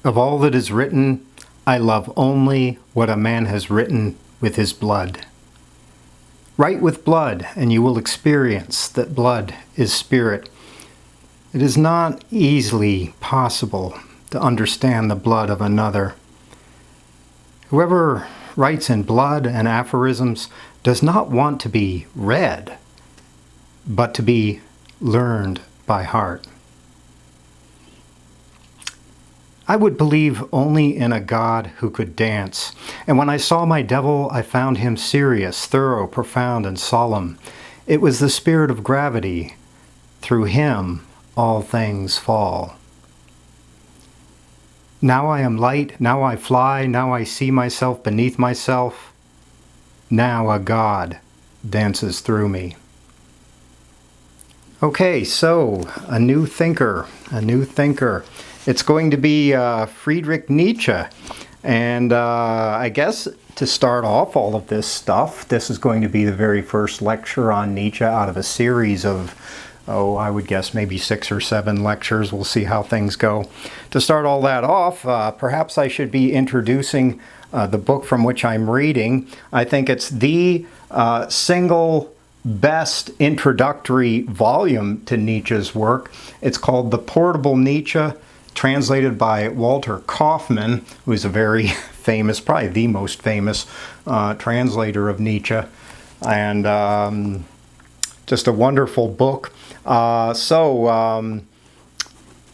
Of all that is written, I love only what a man has written with his blood. Write with blood, and you will experience that blood is spirit. It is not easily possible to understand the blood of another. Whoever writes in blood and aphorisms does not want to be read, but to be learned by heart. I would believe only in a God who could dance, and when I saw my devil, I found him serious, thorough, profound, and solemn. It was the spirit of gravity. Through him all things fall. Now I am light, now I fly, now I see myself beneath myself. Now a God dances through me. Okay, so a new thinker. It's going to be Friedrich Nietzsche. And I guess to start off all of this stuff, this is going to be the very first lecture on Nietzsche out of a series of, I would guess maybe 6 or 7 lectures. We'll see how things go. To start all that off, perhaps I should be introducing the book from which I'm reading. I think it's the single best introductory volume to Nietzsche's work. It's called The Portable Nietzsche, translated by Walter Kaufmann, who is a very famous, probably the most famous translator of Nietzsche, and just a wonderful book. A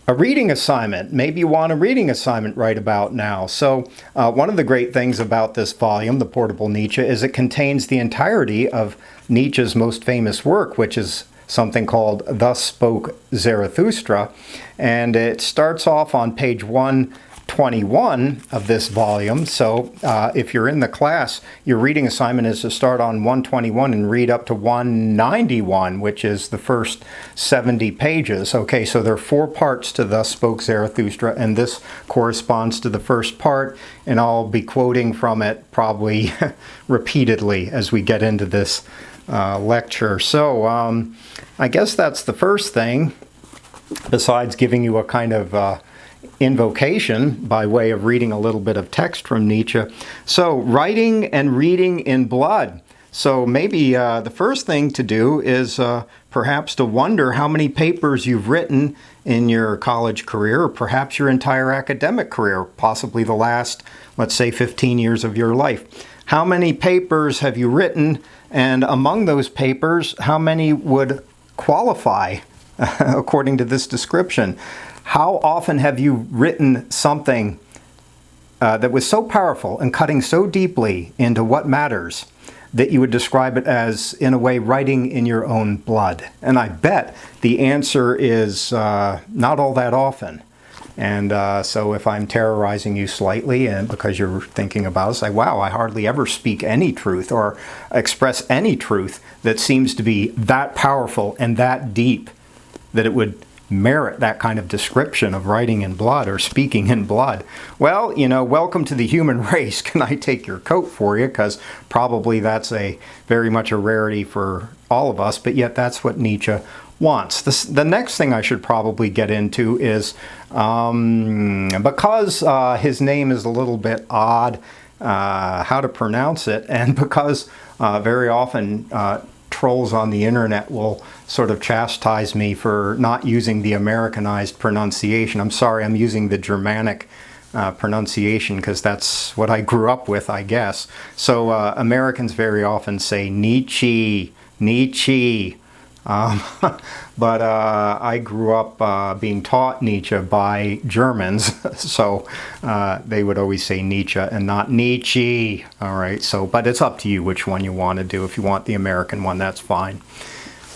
reading assignment. Maybe you want a reading assignment right about now. So one of the great things about this volume, The Portable Nietzsche, is it contains the entirety of Nietzsche's most famous work, which is something called Thus Spoke Zarathustra. And it starts off on page 121 of this volume. So if you're in the class, your reading assignment is to start on 121 and read up to 191, which is the first 70 pages. Okay, so there are 4 parts to Thus Spoke Zarathustra, and this corresponds to the first part, and I'll be quoting from it probably repeatedly as we get into this lecture. So I guess that's the first thing, besides giving you a kind of invocation by way of reading a little bit of text from Nietzsche. So writing and reading in blood. So maybe the first thing to do is perhaps to wonder how many papers you've written in your college career, or perhaps your entire academic career, possibly the last, let's say, 15 years of your life. How many papers have you written? And among those papers, how many would qualify according to this description? How often have you written something that was so powerful and cutting so deeply into what matters that you would describe it as, in a way, writing in your own blood? And I bet the answer is not all that often. And so if I'm terrorizing you slightly, and because you're thinking about it, say, wow, I hardly ever speak any truth or express any truth that seems to be that powerful and that deep that it would merit that kind of description of writing in blood or speaking in blood. Well, you know, welcome to the human race. Can I take your coat for you? Because probably that's very much a rarity for all of us, but yet that's what Nietzsche wants. The next thing I should probably get into is, because his name is a little bit odd, how to pronounce it, and because very often trolls on the internet will sort of chastise me for not using the Americanized pronunciation. I'm sorry, I'm using the Germanic pronunciation because that's what I grew up with, I guess. So Americans very often say Nietzsche. But I grew up being taught Nietzsche by Germans, so they would always say Nietzsche and not Nietzsche. All right, so, but it's up to you which one you want to do. If you want the American one, that's fine.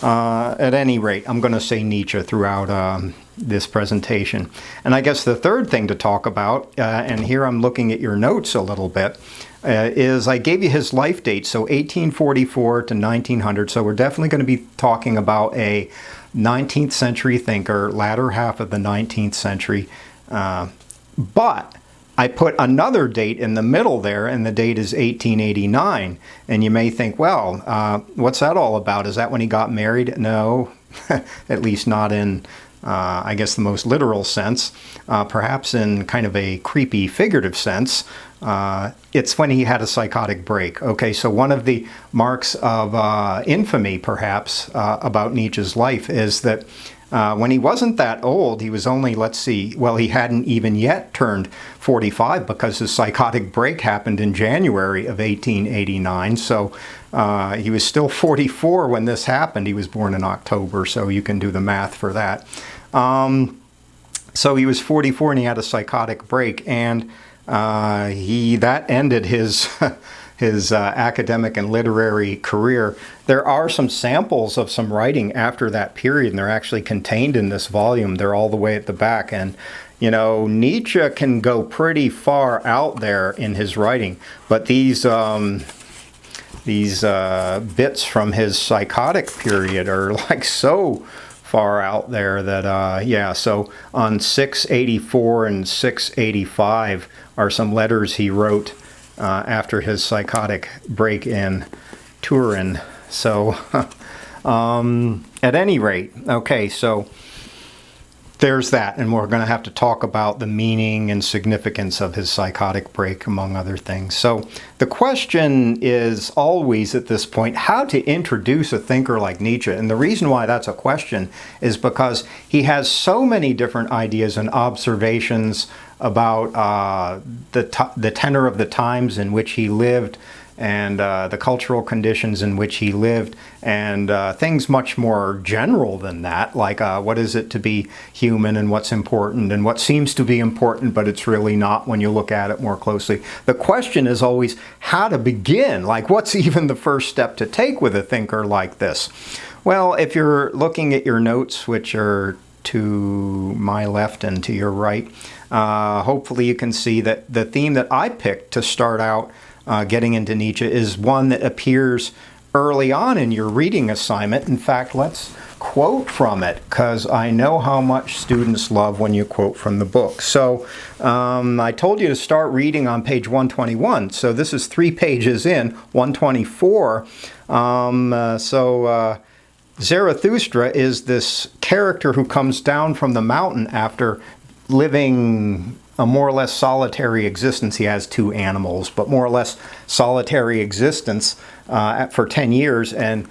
At any rate, I'm going to say Nietzsche throughout this presentation. And I guess the third thing to talk about, and here I'm looking at your notes a little bit, is I gave you his life date, so 1844 to 1900. So we're definitely going to be talking about a 19th century thinker, latter half of the 19th century. But I put another date in the middle there, and the date is 1889. And you may think, well, what's that all about? Is that when he got married? No, at least not in I guess, the most literal sense, perhaps in kind of a creepy figurative sense, it's when he had a psychotic break. Okay, so one of the marks of infamy, perhaps, about Nietzsche's life is that when he wasn't that old, he was only, let's see, well, he hadn't even yet turned 45 because his psychotic break happened in January of 1889. So he was still 44 when this happened. He was born in October, so you can do the math for that. So he was 44 and he had a psychotic break, and that ended his his academic and literary career. There are some samples of some writing after that period, and they're actually contained in this volume. They're all the way at the back. And, you know, Nietzsche can go pretty far out there in his writing, but these bits from his psychotic period are like so far out there that, yeah, so on 684 and 685 are some letters he wrote after his psychotic break in Turin. So, at any rate, okay, so there's that, and we're going to have to talk about the meaning and significance of his psychotic break, among other things. So the question is always at this point how to introduce a thinker like Nietzsche. And the reason why that's a question is because he has so many different ideas and observations about the tenor of the times in which he lived, and the cultural conditions in which he lived, and things much more general than that, like what is it to be human, and what's important, and what seems to be important, but it's really not when you look at it more closely. The question is always how to begin, like what's even the first step to take with a thinker like this? Well, if you're looking at your notes, which are to my left and to your right, hopefully you can see that the theme that I picked to start out getting into Nietzsche is one that appears early on in your reading assignment. In fact, let's quote from it, because I know how much students love when you quote from the book. So I told you to start reading on page 121. So this is 3 pages in, 124. Zarathustra is this character who comes down from the mountain after living a more or less solitary existence. He has 2 animals, but more or less solitary existence for 10 years, and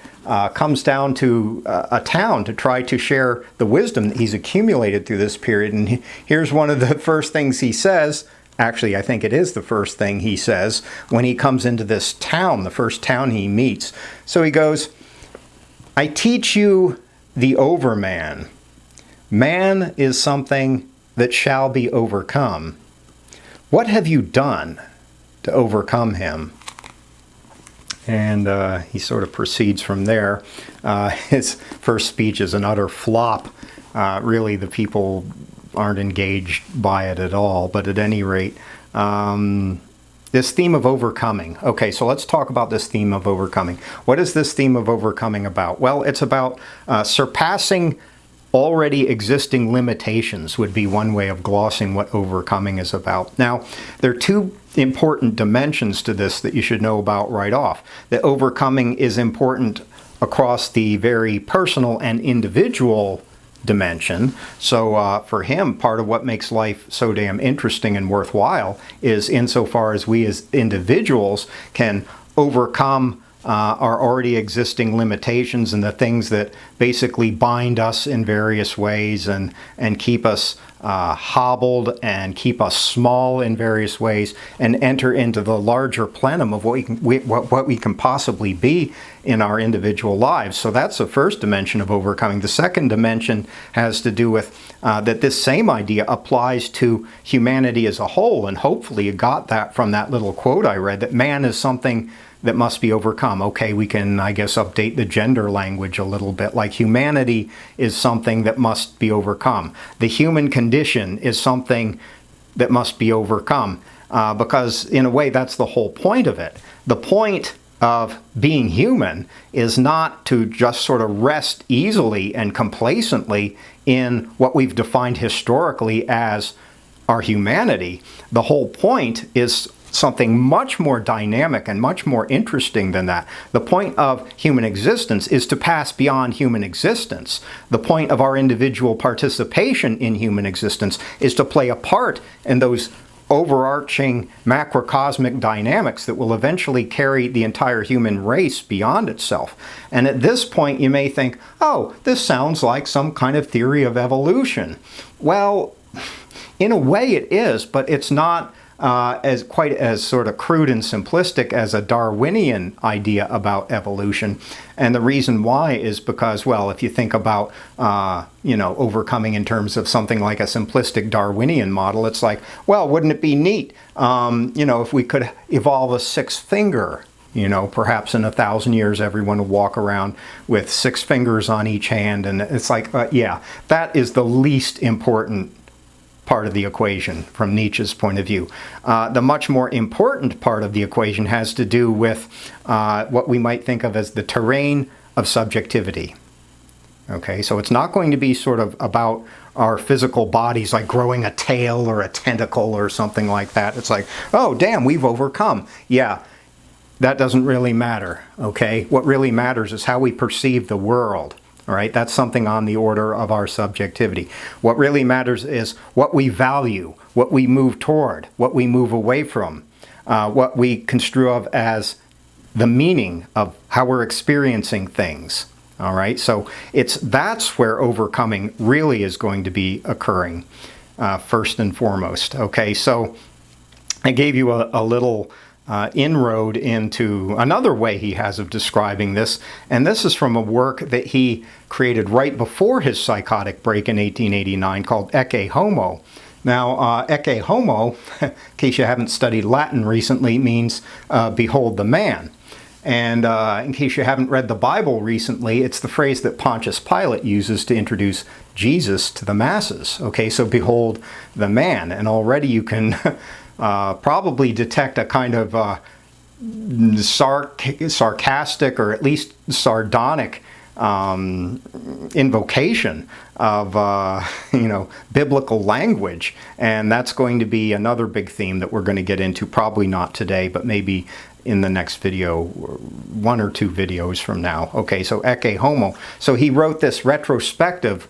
comes down to a town to try to share the wisdom that he's accumulated through this period. And here's one of the first things he says. Actually, I think it is the first thing he says when he comes into this town, the first town he meets. So he goes, "I teach you the overman. Man is something that shall be overcome. What have you done to overcome him?" And he sort of proceeds from there. His first speech is an utter flop. Really, the people aren't engaged by it at all. But at any rate, this theme of overcoming. Okay, so let's talk about this theme of overcoming. What is this theme of overcoming about? Well, it's about surpassing already existing limitations, would be one way of glossing what overcoming is about. Now, there are 2 important dimensions to this that you should know about right off. That overcoming is important across the very personal and individual dimension. So for him, part of what makes life so damn interesting and worthwhile is insofar as we as individuals can overcome our already existing limitations and the things that basically bind us in various ways and keep us hobbled and keep us small in various ways, and enter into the larger plenum of what we can possibly be in our individual lives. So that's the first dimension of overcoming. The second dimension has to do with that this same idea applies to humanity as a whole, and hopefully you got that from that little quote I read, that man is something that must be overcome. Okay, we can, I guess, update the gender language a little bit. Like humanity is something that must be overcome. The human condition is something that must be overcome. Because in a way, that's the whole point of it. The point of being human is not to just sort of rest easily and complacently in what we've defined historically as our humanity. The whole point is something much more dynamic and much more interesting than that. The point of human existence is to pass beyond human existence. The point of our individual participation in human existence is to play a part in those overarching macrocosmic dynamics that will eventually carry the entire human race beyond itself. And at this point you may think, oh, this sounds like some kind of theory of evolution. Well, in a way it is, but it's not as quite as sort of crude and simplistic as a Darwinian idea about evolution. And the reason why is because, well, if you think about, overcoming in terms of something like a simplistic Darwinian model, it's like, well, wouldn't it be neat, if we could evolve a sixth finger? Perhaps in 1,000 years, everyone will walk around with 6 fingers on each hand. And it's like, yeah, that is the least important part of the equation from Nietzsche's point of view. The much more important part of the equation has to do with what we might think of as the terrain of subjectivity. Okay, so it's not going to be sort of about our physical bodies like growing a tail or a tentacle or something like that. It's like, oh, damn, we've overcome. Yeah, that doesn't really matter, okay? What really matters is how we perceive the world. All right, that's something on the order of our subjectivity. What really matters is what we value, what we move toward, what we move away from, what we construe of as the meaning of how we're experiencing things. All right, so that's where overcoming really is going to be occurring first and foremost. Okay, so I gave you a little inroad into another way he has of describing this, and this is from a work that he created right before his psychotic break in 1889 called Ecce Homo. Now, Ecce Homo, in case you haven't studied Latin recently, means behold the man. And in case you haven't read the Bible recently, it's the phrase that Pontius Pilate uses to introduce Jesus to the masses. Okay, so behold the man, and already you can probably detect a kind of sarcastic or at least sardonic invocation of biblical language, and that's going to be another big theme that we're going to get into, probably not today, but maybe in the next video, 1 or 2 videos from now. Okay, so Ecce Homo. So he wrote this retrospective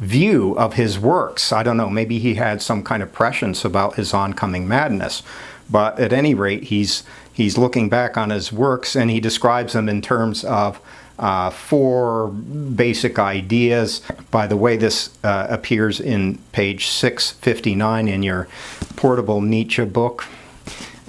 view of his works. I don't know, maybe he had some kind of prescience about his oncoming madness, but at any rate, he's looking back on his works, and he describes them in terms of 4 basic ideas. By the way, this appears in page 659 in your Portable Nietzsche book.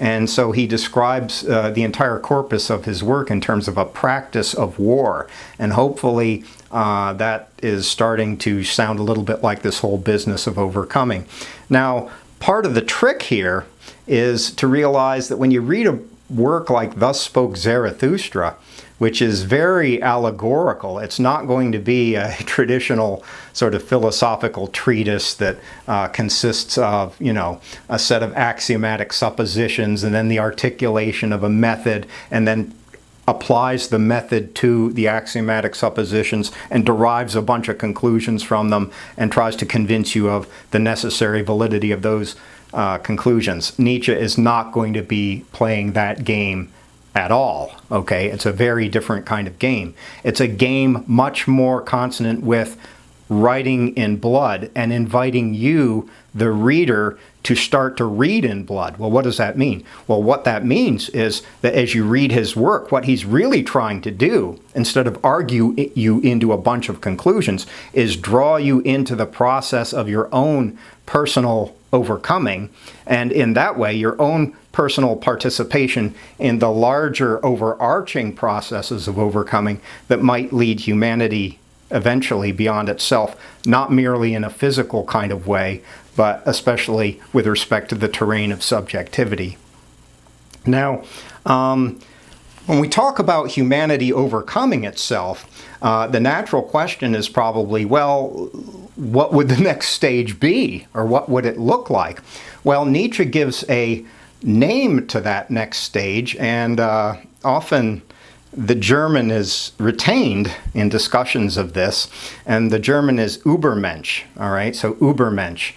And so he describes the entire corpus of his work in terms of a practice of war. And hopefully that is starting to sound a little bit like this whole business of overcoming. Now, part of the trick here is to realize that when you read a work like Thus Spoke Zarathustra, which is very allegorical, it's not going to be a traditional sort of philosophical treatise that consists of, a set of axiomatic suppositions and then the articulation of a method, and then applies the method to the axiomatic suppositions and derives a bunch of conclusions from them and tries to convince you of the necessary validity of those conclusions. Nietzsche is not going to be playing that game at all, okay? It's a very different kind of game. It's a game much more consonant with writing in blood and inviting you, the reader, to start to read in blood. Well, what does that mean? Well, what that means is that as you read his work, what he's really trying to do, instead of argue you into a bunch of conclusions, is draw you into the process of your own personal overcoming, and in that way, your own personal participation in the larger overarching processes of overcoming that might lead humanity eventually beyond itself, not merely in a physical kind of way, but especially with respect to the terrain of subjectivity. Now, when we talk about humanity overcoming itself, the natural question is probably, well, what would the next stage be, or what would it look like? Well, Nietzsche gives a name to that next stage, and often the German is retained in discussions of this, and the German is Ubermensch, all right? So Ubermensch.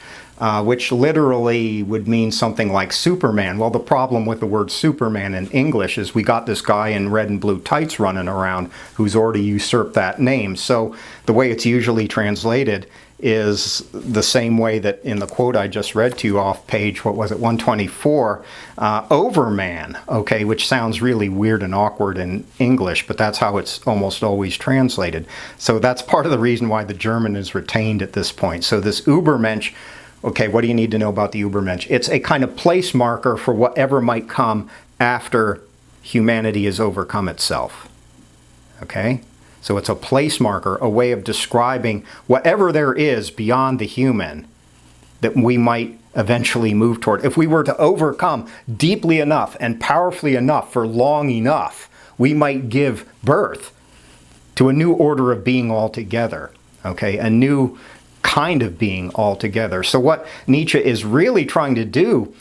which literally would mean something like Superman. Well, the problem with the word Superman in English is we got this guy in red and blue tights running around who's already usurped that name. So the way it's usually translated is the same way that in the quote I just read to you off page, 124, Overman, okay, which sounds really weird and awkward in English, but that's how it's almost always translated. So that's part of the reason why the German is retained at this point. So this Ubermensch, okay, what do you need to know about the Ubermensch? It's a kind of place marker for whatever might come after humanity has overcome itself, okay? So it's a place marker, a way of describing whatever there is beyond the human that we might eventually move toward. If we were to overcome deeply enough and powerfully enough for long enough, we might give birth to a new order of being altogether, okay? A new kind of being altogether. So what Nietzsche is really trying to do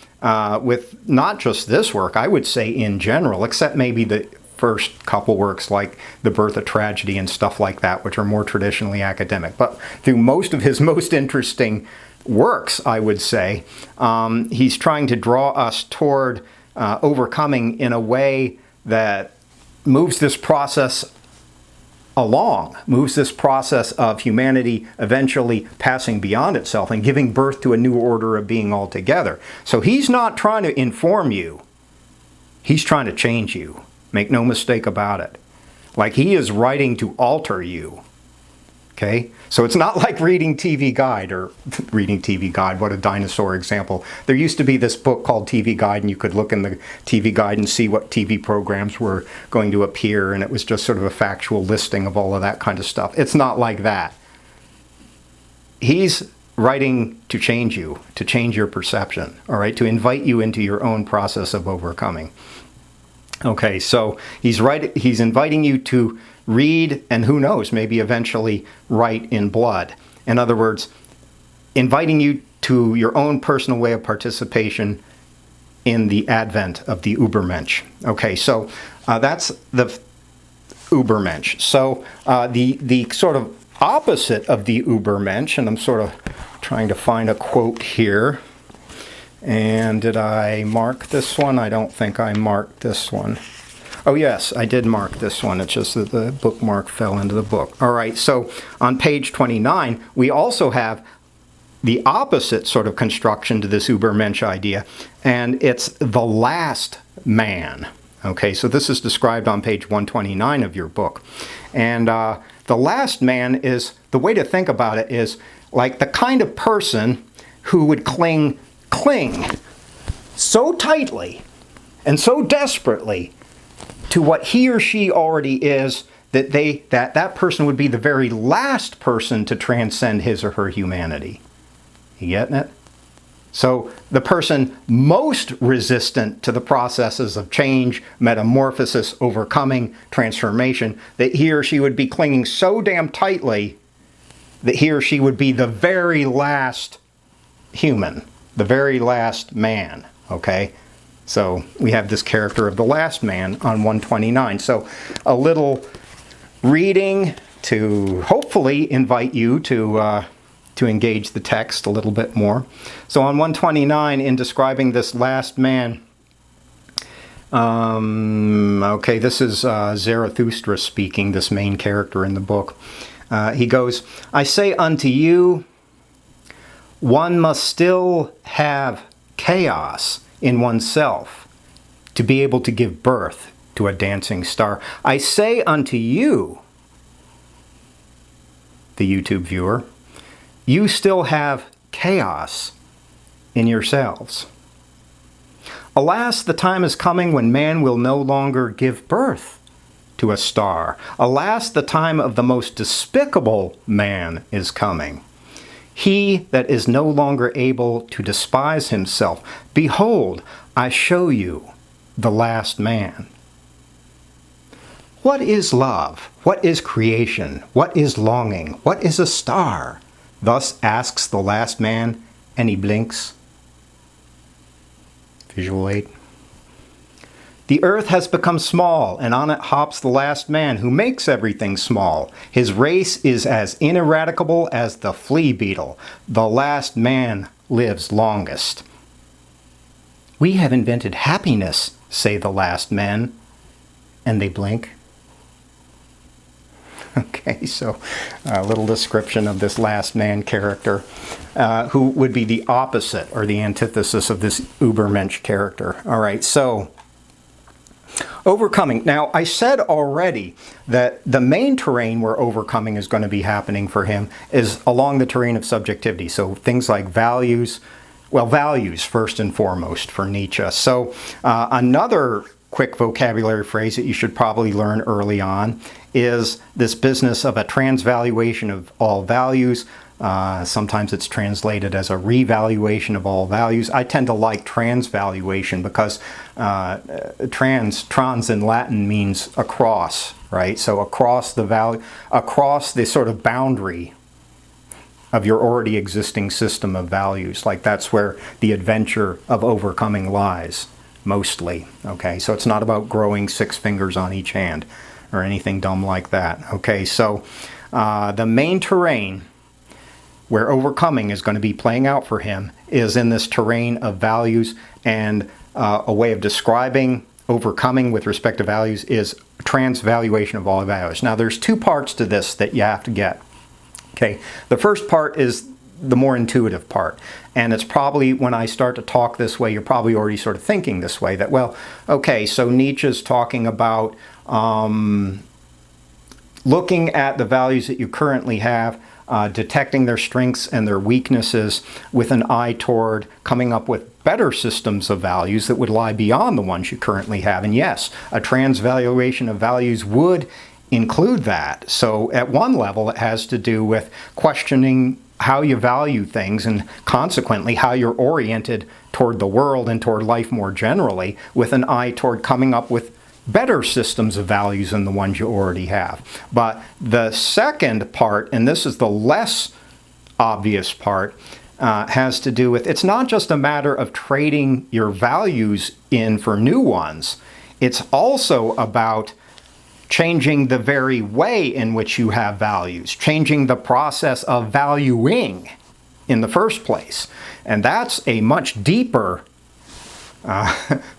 with not just this work, I would say in general, except maybe the first couple works like The Birth of Tragedy and stuff like that, which are more traditionally academic. But through most of his most interesting works, I would say, he's trying to draw us toward overcoming in a way that moves this process along, moves this process of humanity eventually passing beyond itself and giving birth to a new order of being altogether. So he's not trying to inform you. He's trying to change you. Make no mistake about it. Like he is writing to alter you. Okay? So it's not like reading TV Guide or reading TV Guide, what a dinosaur example. There used to be this book called TV Guide, and you could look in the TV Guide and see what TV programs were going to appear, and it was just sort of a factual listing of all of that kind of stuff. It's not like that. He's writing to change you, to change your perception, all right, to invite you into your own process of overcoming. Okay, so he's inviting you to read, and who knows, maybe eventually write in blood. In other words, inviting you to your own personal way of participation in the advent of the Ubermensch. Okay, so that's the Ubermensch. So the sort of opposite of the Ubermensch, and I'm sort of trying to find a quote here. And did I mark this one? I don't think I marked this one. Oh yes, I did mark this one. It's just that the bookmark fell into the book. All right, so on page 29, we also have the opposite sort of construction to this Ubermensch idea, and it's the last man. Okay, so this is described on page 129 of your book. And the last man is, the way to think about it is like the kind of person who would cling so tightly and so desperately to what he or she already is that that person would be the very last person to transcend his or her humanity. You getting it? So the person most resistant to the processes of change, metamorphosis, overcoming, transformation, that he or she would be clinging so damn tightly that he or she would be the very last human, the very last man, okay? So we have this character of the last man on 129. So a little reading to hopefully invite you to engage the text a little bit more. So on 129, in describing this last man, okay, this is Zarathustra speaking, this main character in the book. He goes, "I say unto you, one must still have chaos in oneself to be able to give birth to a dancing star. I say unto you," the YouTube viewer, "you still have chaos in yourselves. Alas, the time is coming when man will no longer give birth to a star. Alas, the time of the most despicable man is coming. He that is no longer able to despise himself. Behold, I show you the last man. What is love? What is creation? What is longing? What is a star?" Thus asks the last man, and he blinks. Visual aid. "The earth has become small, and on it hops the last man, who makes everything small. His race is as ineradicable as the flea beetle. The last man lives longest. We have invented happiness, say the last men, and they blink. Okay, so a little description of this last man character, who would be the opposite or the antithesis of this Ubermensch character. All right, so overcoming. Now, I said already that the main terrain where overcoming is going to be happening for him is along the terrain of subjectivity. So things like values, well, values first and foremost for Nietzsche. So another quick vocabulary phrase that you should probably learn early on is this business of a transvaluation of all values. Sometimes it's translated as a revaluation of all values. I tend to like transvaluation because trans in Latin means across, right? So across the sort of boundary of your already existing system of values. Like that's where the adventure of overcoming lies, mostly. Okay, so it's not about growing 6 fingers on each hand or anything dumb like that. Okay, so the main terrain where overcoming is going to be playing out for him is in this terrain of values, and a way of describing overcoming with respect to values is transvaluation of all values. Now there's 2 parts to this that you have to get. Okay, the first part is the more intuitive part, and it's probably when I start to talk this way, you're probably already sort of thinking this way, that, well, okay, so Nietzsche's talking about looking at the values that you currently have, detecting their strengths and their weaknesses with an eye toward coming up with better systems of values that would lie beyond the ones you currently have. And yes, a transvaluation of values would include that. So at one level, it has to do with questioning how you value things and consequently how you're oriented toward the world and toward life more generally, with an eye toward coming up with better systems of values than the ones you already have. But the second part, and this is the less obvious part, has to do with, it's not just a matter of trading your values in for new ones. It's also about changing the very way in which you have values, changing the process of valuing in the first place. And that's a much deeper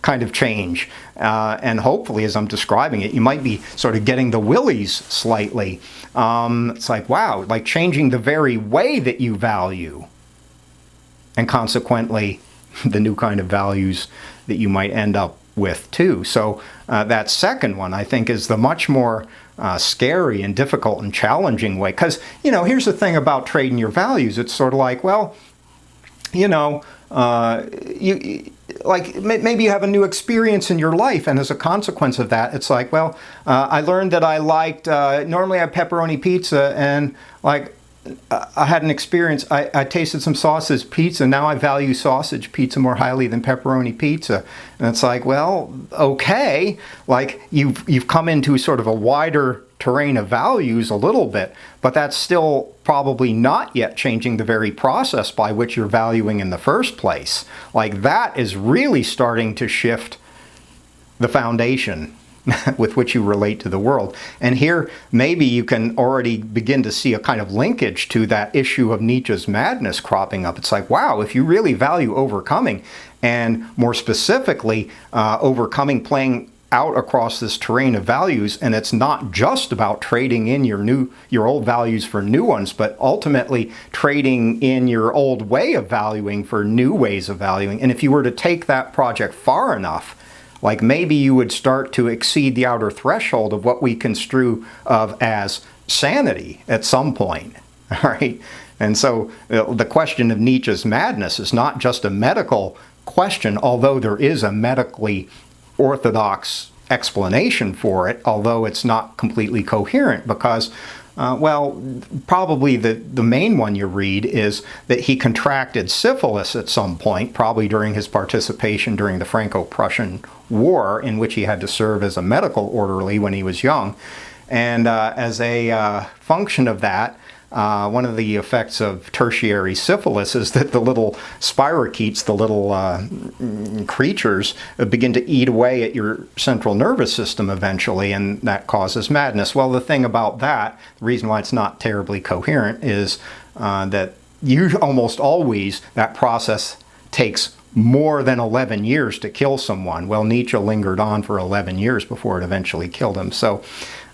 kind of change. And hopefully, as I'm describing it, you might be sort of getting the willies slightly. It's like, wow, like changing the very way that you value. And consequently, the new kind of values that you might end up with too. So that second one, I think, is the much more scary and difficult and challenging way. Because, you know, here's the thing about trading your values. It's sort of like, well, you know, maybe you have a new experience in your life, and as a consequence of that, it's like, well, I learned that I liked, normally I have pepperoni pizza, and like, I had an experience, I tasted some sausage pizza, and now I value sausage pizza more highly than pepperoni pizza. And it's like, well, okay, like you've come into sort of a wider terrain of values a little bit, but that's still probably not yet changing the very process by which you're valuing in the first place. Like that is really starting to shift the foundation with which you relate to the world. And here, maybe you can already begin to see a kind of linkage to that issue of Nietzsche's madness cropping up. It's like, wow, if you really value overcoming, and more specifically, overcoming playing out across this terrain of values, and it's not just about trading in your old values for new ones, but ultimately trading in your old way of valuing for new ways of valuing. And if you were to take that project far enough, like maybe you would start to exceed the outer threshold of what we construe of as sanity at some point, right? And so the question of Nietzsche's madness is not just a medical question, although there is a medically orthodox explanation for it, although it's not completely coherent because, well, probably the main one you read is that he contracted syphilis at some point, probably during his participation during the Franco-Prussian War, in which he had to serve as a medical orderly when he was young. And as a function of that, one of the effects of tertiary syphilis is that the little spirochetes, the little creatures, begin to eat away at your central nervous system eventually, and that causes madness. Well, the thing about that, the reason why it's not terribly coherent, is that almost always that process takes more than 11 years to kill someone. Well, Nietzsche lingered on for 11 years before it eventually killed him. So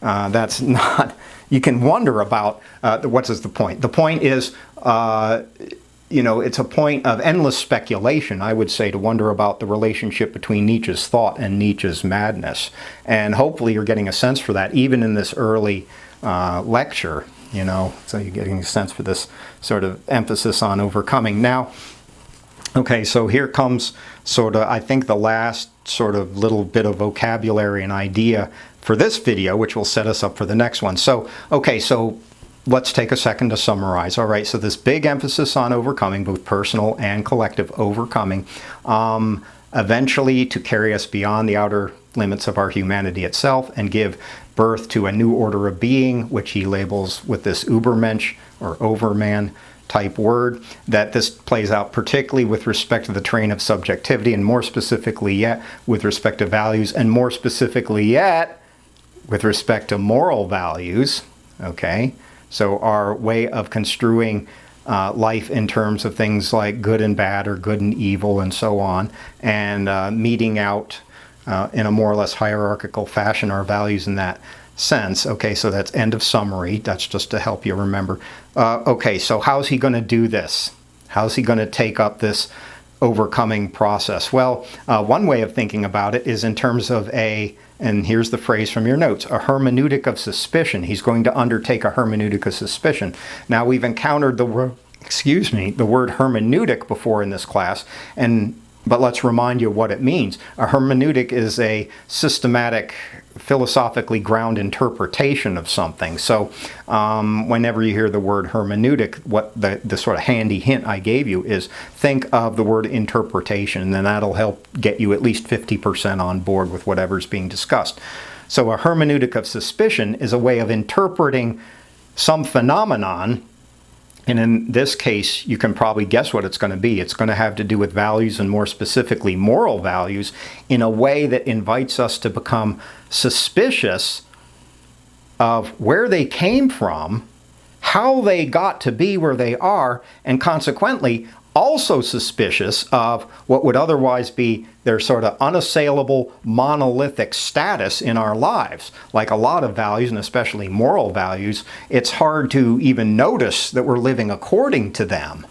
that's not, you can wonder about what is the point. The point is, it's a point of endless speculation, I would say, to wonder about the relationship between Nietzsche's thought and Nietzsche's madness. And hopefully you're getting a sense for that, even in this early lecture, so you're getting a sense for this sort of emphasis on overcoming. Now, okay, so here comes sort of, I think, the last sort of little bit of vocabulary and idea for this video, which will set us up for the next one. So, okay, so let's take a second to summarize. All right, so this big emphasis on overcoming, both personal and collective overcoming, eventually to carry us beyond the outer limits of our humanity itself and give birth to a new order of being, which he labels with this Ubermensch or overman type word, that this plays out particularly with respect to the terrain of subjectivity, and more specifically yet with respect to values, and more specifically yet with respect to moral values. Okay, so our way of construing life in terms of things like good and bad or good and evil and so on, and meting out in a more or less hierarchical fashion our values in that sense. Okay, so that's end of summary. That's just to help you remember. Okay, so how's he going to do this? How's he going to take up this overcoming process? Well, one way of thinking about it is in terms of and here's the phrase from your notes, a hermeneutic of suspicion. He's going to undertake a hermeneutic of suspicion. Now, we've encountered the word hermeneutic before in this class, but let's remind you what it means. A hermeneutic is a systematic, philosophically ground interpretation of something. So whenever you hear the word hermeneutic, what the sort of handy hint I gave you is think of the word interpretation, and then that'll help get you at least 50% on board with whatever's being discussed. So a hermeneutic of suspicion is a way of interpreting some phenomenon. And in this case, you can probably guess what it's going to be. It's going to have to do with values, and more specifically moral values, in a way that invites us to become suspicious of where they came from, how they got to be where they are, and consequently also suspicious of what would otherwise be their sort of unassailable monolithic status in our lives. Like a lot of values, and especially moral values, it's hard to even notice that we're living according to them.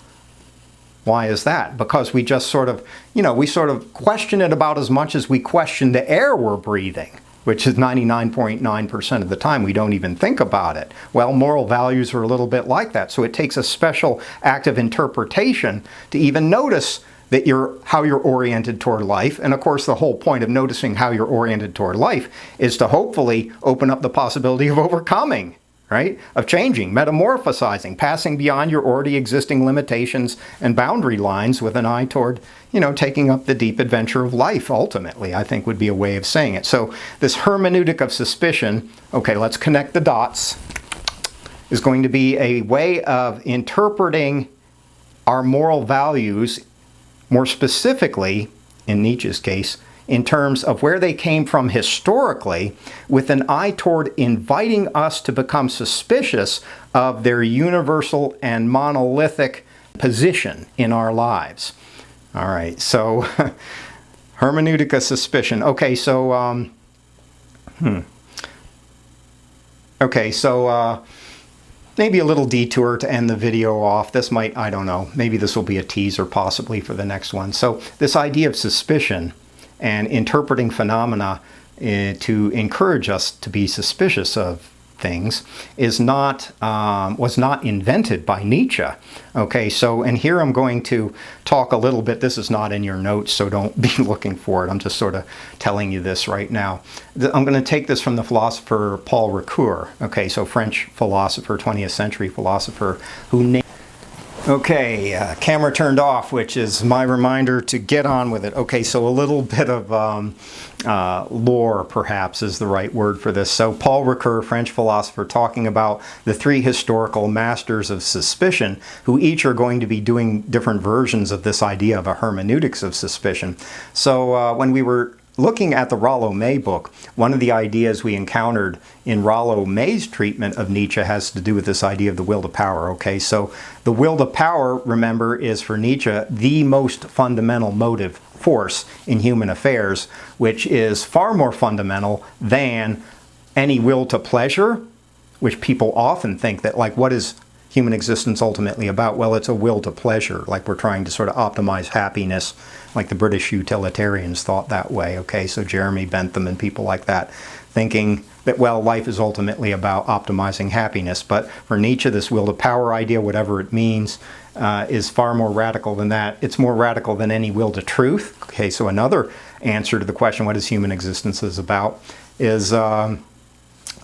Why is that? Because we just sort of, we sort of question it about as much as we question the air we're breathing, which is 99.9% of the time we don't even think about it. Well, moral values are a little bit like that. So it takes a special act of interpretation to even notice that how you're oriented toward life. And of course, the whole point of noticing how you're oriented toward life is to hopefully open up the possibility of overcoming, right? Of changing, metamorphosizing, passing beyond your already existing limitations and boundary lines with an eye toward, taking up the deep adventure of life, ultimately, I think would be a way of saying it. So this hermeneutic of suspicion, okay, let's connect the dots, is going to be a way of interpreting our moral values, more specifically, in Nietzsche's case, in terms of where they came from historically, with an eye toward inviting us to become suspicious of their universal and monolithic position in our lives. All right, so hermeneutic of suspicion. Okay, so maybe a little detour to end the video off. This might, I don't know, maybe this will be a teaser possibly for the next one. So this idea of suspicion and interpreting phenomena to encourage us to be suspicious of things was not invented by Nietzsche. Okay, so, and here I'm going to talk a little bit, this is not in your notes, so don't be looking for it, I'm just sort of telling you this right now. I'm going to take this from the philosopher Paul Ricoeur, okay, so French philosopher, 20th century philosopher, who named... Okay, camera turned off, which is my reminder to get on with it. Okay, so a little bit of lore, perhaps, is the right word for this. So Paul Ricoeur, French philosopher, talking about the three historical masters of suspicion, who each are going to be doing different versions of this idea of a hermeneutics of suspicion. So when we were looking at the Rollo May book, one of the ideas we encountered in Rollo May's treatment of Nietzsche has to do with this idea of the will to power. Okay, so the will to power, remember, is for Nietzsche the most fundamental motive force in human affairs, which is far more fundamental than any will to pleasure, which people often think that, like, what is human existence ultimately about? Well, it's a will to pleasure, like we're trying to sort of optimize happiness, like the British utilitarians thought that way. Okay, so Jeremy Bentham and people like that, thinking that, well, life is ultimately about optimizing happiness. But for Nietzsche, this will to power idea, whatever it means, is far more radical than that. It's more radical than any will to truth. Okay, so another answer to the question, what is human existence is about, is,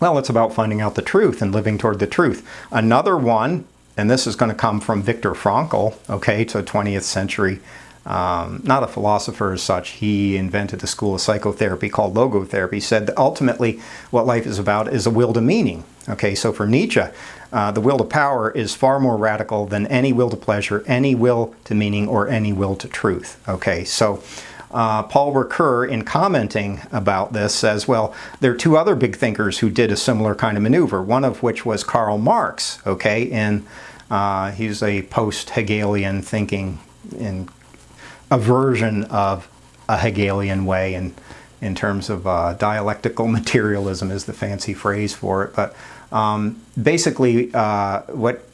well, it's about finding out the truth and living toward the truth. Another one, and this is going to come from Viktor Frankl, okay, so 20th century, not a philosopher as such. He invented a school of psychotherapy called logotherapy. Said that ultimately what life is about is a will to meaning. Okay, so for Nietzsche, the will to power is far more radical than any will to pleasure, any will to meaning, or any will to truth. Okay, so Paul Ricoeur, in commenting about this, says, well, there are two other big thinkers who did a similar kind of maneuver, one of which was Karl Marx, okay, and he's a post-Hegelian thinking in a version of a Hegelian way, and in terms of dialectical materialism is the fancy phrase for it. But basically what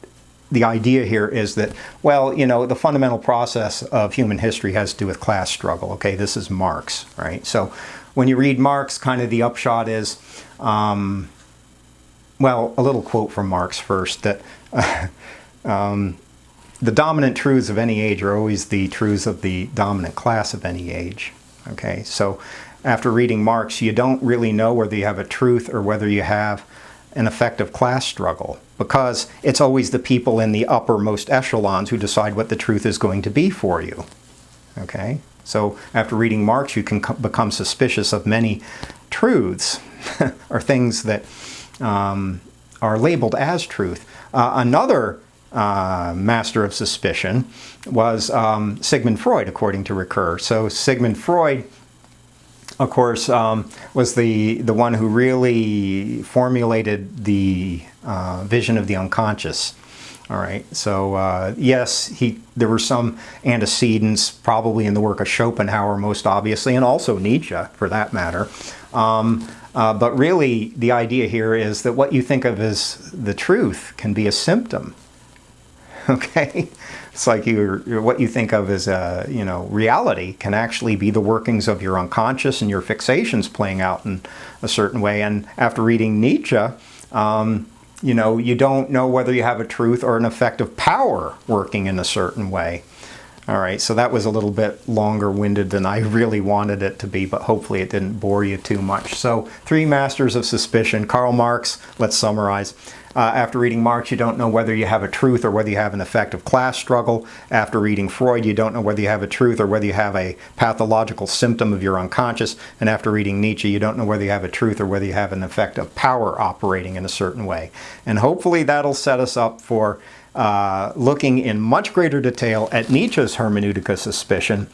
the idea here is that, well, you know, the fundamental process of human history has to do with class struggle. Okay, this is Marx, right? So when you read Marx, kind of the upshot is, well, a little quote from Marx first, that the dominant truths of any age are always the truths of the dominant class of any age. Okay, so after reading Marx, you don't really know whether you have a truth or whether you have an effective class struggle, because it's always the people in the uppermost echelons who decide what the truth is going to be for you. Okay, so after reading Marx, you can become suspicious of many truths or things that are labeled as truth. Another master of suspicion was Sigmund Freud, according to Ricoeur. So Sigmund Freud, of course, was the one who really formulated the vision of the unconscious. All right, so yes, there were some antecedents probably in the work of Schopenhauer, most obviously, and also Nietzsche, for that matter. But really, the idea here is that what you think of as the truth can be a symptom. Okay, it's like what you think of as reality can actually be the workings of your unconscious and your fixations playing out in a certain way. And after reading Nietzsche, you don't know whether you have a truth or an effective power working in a certain way. All right, so that was a little bit longer-winded than I really wanted it to be, but hopefully it didn't bore you too much. So, three masters of suspicion. Karl Marx, let's summarize. After reading Marx, you don't know whether you have a truth or whether you have an effective class struggle. After reading Freud, you don't know whether you have a truth or whether you have a pathological symptom of your unconscious. And after reading Nietzsche, you don't know whether you have a truth or whether you have an effective power operating in a certain way. And hopefully that'll set us up for looking in much greater detail at Nietzsche's Hermeneutic of Suspicion,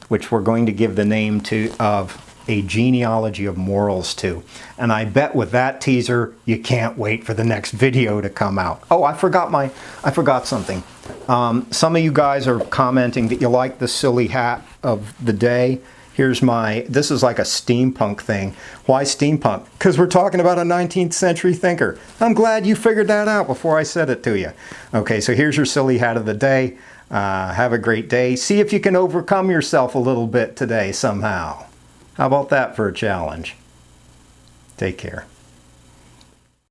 which we're going to give the name of A Genealogy of Morals to. And I bet with that teaser, you can't wait for the next video to come out. Oh, I forgot something. Some of you guys are commenting that you like the silly hat of the day. This is like a steampunk thing. Why steampunk? Because we're talking about a 19th century thinker. I'm glad you figured that out before I said it to you. Okay, so here's your silly hat of the day. Have a great day. See if you can overcome yourself a little bit today somehow. How about that for a challenge? Take care.